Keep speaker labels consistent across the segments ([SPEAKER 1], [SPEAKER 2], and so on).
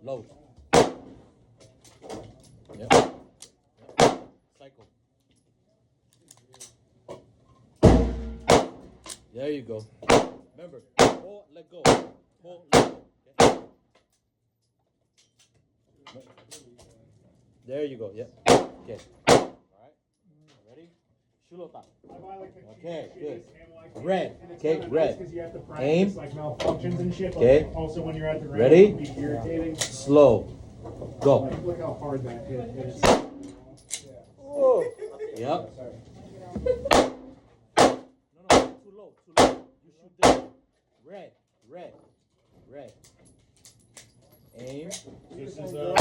[SPEAKER 1] Low. Yep. Cycle. There you go. Remember, pull, let go. Pull, let go. Okay. There you go. Yep. Okay. All right. Ready? Shulota. Okay, good. Red. Okay, red. Aim. Okay.
[SPEAKER 2] Also, when you're at the range,
[SPEAKER 1] Ready?
[SPEAKER 2] it can be irritating.
[SPEAKER 1] Slow. Go.
[SPEAKER 2] Look how hard that hit is.
[SPEAKER 1] Whoa. Yep. No, too low, too low. You shoot this. Red, red, red. Aim.
[SPEAKER 2] This is
[SPEAKER 1] Too low.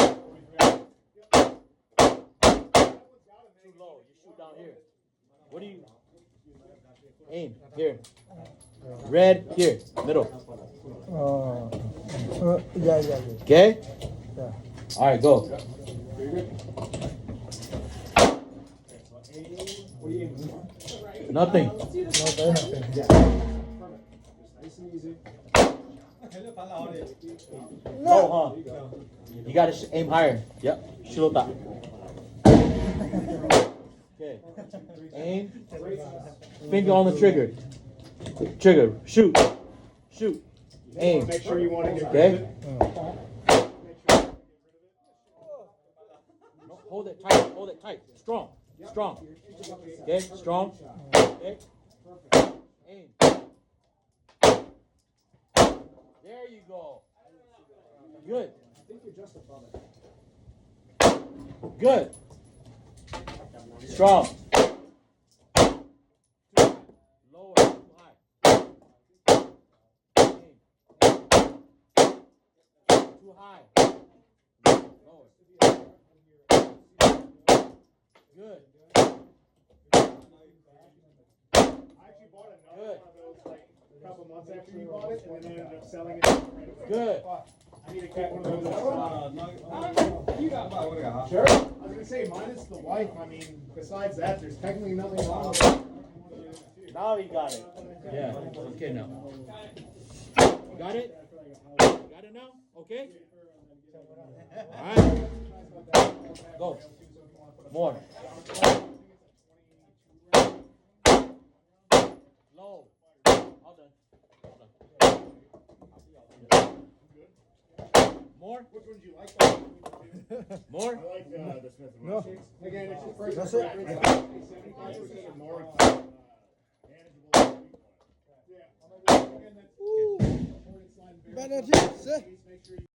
[SPEAKER 1] You shoot down here. What do you? Aim here. Red here, middle.
[SPEAKER 3] Yeah.
[SPEAKER 1] Okay.
[SPEAKER 3] Yeah.
[SPEAKER 1] All right, go. Nothing. No, huh? You gotta aim higher. Yep. Shilota. Okay. Aim. Finger on the trigger. Trigger. Shoot. Shoot. Aim.
[SPEAKER 2] Make sure you want to get
[SPEAKER 1] Okay. Hold it tight. Hold it tight. Strong. Strong. Okay. Strong. Okay. Aim. There you go. Good. Good. Strong. Lower. Too high. Aim. Too high. Lower. Good.
[SPEAKER 2] I actually bought another one of those like a couple months after you bought it, and then ended up selling it right away.
[SPEAKER 1] Good.
[SPEAKER 2] I need to get one of those.
[SPEAKER 4] Sure.
[SPEAKER 2] I was gonna say, minus the wife. I mean, besides that, there's technically nothing wrong with it.
[SPEAKER 1] Now you got it. Yeah. Okay now. You got it? You got it now? Okay? Alright. Go. More. Low. All done. More?
[SPEAKER 2] Which one do you like?
[SPEAKER 1] More?
[SPEAKER 2] I like the Smith &
[SPEAKER 3] No.
[SPEAKER 2] Wesson. Again, it's just personal
[SPEAKER 3] That's it.
[SPEAKER 2] preference. 75% are more manageable. Yeah.
[SPEAKER 3] Benedict,